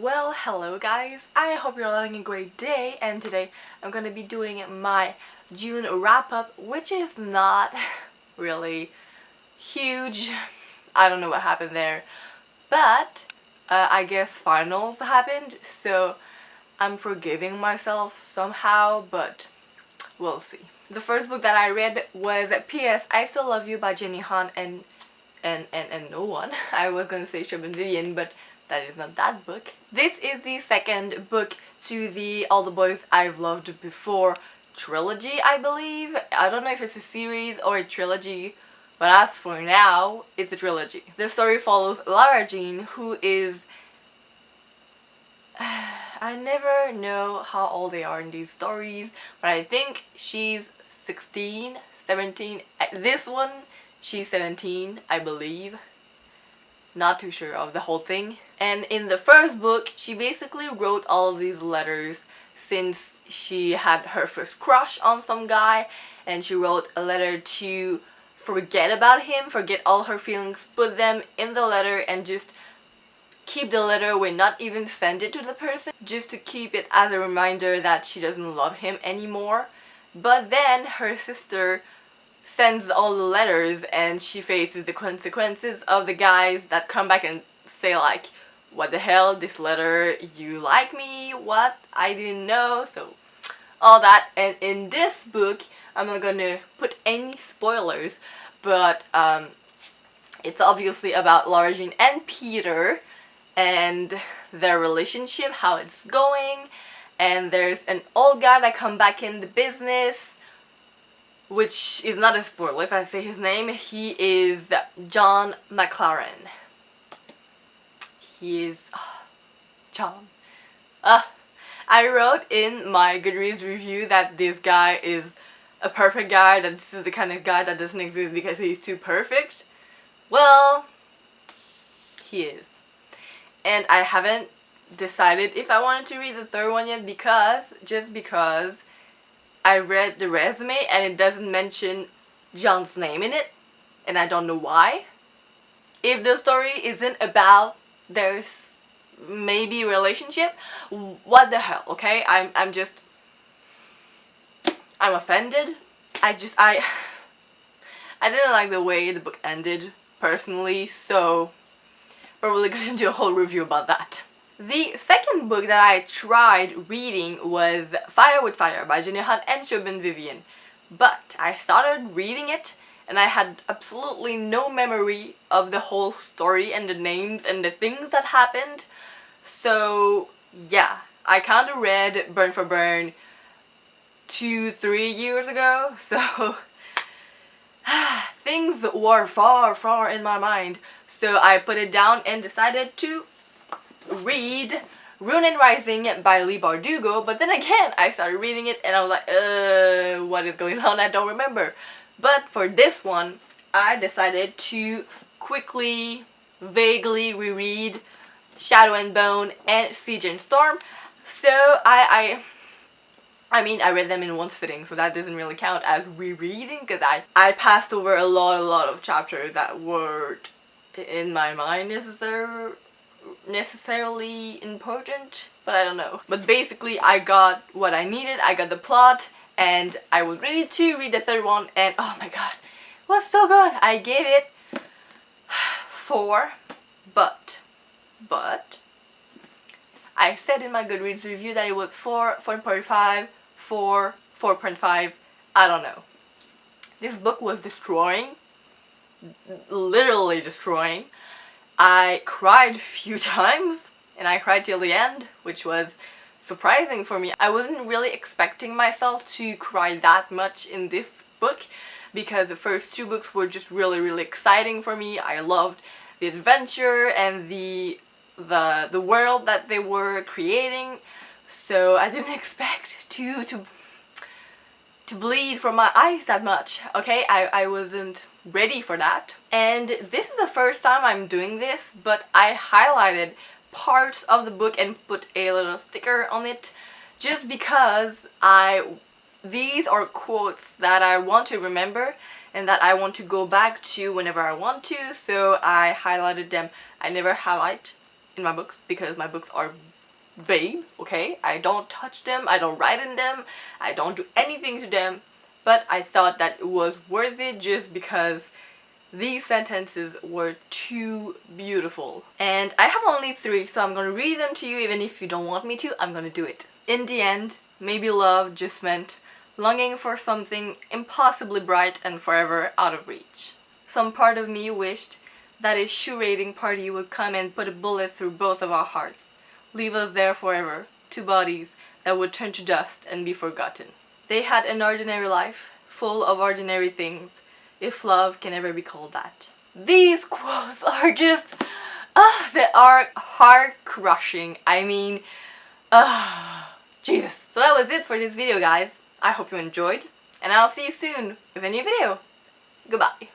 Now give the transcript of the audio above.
Well, hello guys, I hope you're having a great day, and today I'm gonna be doing my June wrap-up, which is not really huge. I don't know what happened there, but I guess finals happened, so I'm forgiving myself somehow, but we'll see. The first book that I read was P.S. I Still Love You by Jenny Han and no one. I was gonna say Shub and Vivian, but that is not that book. This is the second book to the All the Boys I've Loved Before trilogy, I believe. I don't know if it's a series or a trilogy, but as for now, it's a trilogy. The story follows Lara Jean, who is... I never know how old they are in these stories, but I think she's 16, 17. This one, she's 17, I believe. Not too sure of the whole thing. And in the first book, she basically wrote all of these letters since she had her first crush on some guy, and she wrote a letter to forget about him, forget all her feelings, put them in the letter and just keep the letter away, not even send it to the person, just to keep it as a reminder that she doesn't love him anymore. But then her sister sends all the letters and she faces the consequences of the guys that come back and say like, what the hell, this letter, you like me, what, I didn't know, so all that. And in this book, I'm not gonna put any spoilers, but it's obviously about Lara Jean and Peter and their relationship, how it's going, and there's an old guy that come back in the business, which is not a spoiler if I say his name. He is John McLaren. He is... John. I wrote in my Goodreads review that this guy is a perfect guy, that this is the kind of guy that doesn't exist because he's too perfect. Well, he is. And I haven't decided if I wanted to read the third one yet just because I read the resume and it doesn't mention John's name in it, and I don't know why. If the story isn't about their maybe relationship, what the hell, okay? I'm offended. I didn't like the way the book ended personally, so probably gonna do a whole review about that. The second book that I tried reading was Fire with Fire by Jenny Han and Shub Vivian, but I started reading it and I had absolutely no memory of the whole story and the names and the things that happened. So yeah, I kind of read Burn for Burn 2-3 years ago, so things were far in my mind. So I put it down and decided to read Rune and Rising by Leigh Bardugo, but then again I started reading it and I was like, what is going on? I don't remember. But for this one, I decided to quickly, vaguely reread Shadow and Bone and Siege and Storm. So I mean, I read them in one sitting, so that doesn't really count as rereading because I passed over a lot of chapters that weren't in my mind necessarily important, but I don't know. But basically I got what I needed, I got the plot, and I was ready to read the third one, and oh my god, it was so good. I gave it 4, but I said in my Goodreads review that it was 4, 4.5, 4, 4.5, I don't know. This book was destroying, literally destroying. I cried a few times, and I cried till the end, which was surprising for me. I wasn't really expecting myself to cry that much in this book, because the first 2 books were just really exciting for me. I loved the adventure and the world that they were creating, so I didn't expect to bleed from my eyes that much, okay? I wasn't ready for that. And this is the first time I'm doing this, but I highlighted parts of the book and put a little sticker on it just because these are quotes that I want to remember and that I want to go back to whenever I want to, so I highlighted them. I never highlight in my books because my books are vague, okay? I don't touch them, I don't write in them, I don't do anything to them, but I thought that it was worth it just because these sentences were too beautiful. And I have only 3, so I'm gonna read them to you. Even if you don't want me to, I'm gonna do it. In the end, maybe love just meant longing for something impossibly bright and forever out of reach. Some part of me wished that a shoe raiding party would come and put a bullet through both of our hearts, leave us there forever, 2 bodies that would turn to dust and be forgotten. They had an ordinary life, full of ordinary things, if love can ever be called that. These quotes are just, they are heart-crushing. I mean, Jesus. So that was it for this video, guys. I hope you enjoyed, and I'll see you soon with a new video. Goodbye.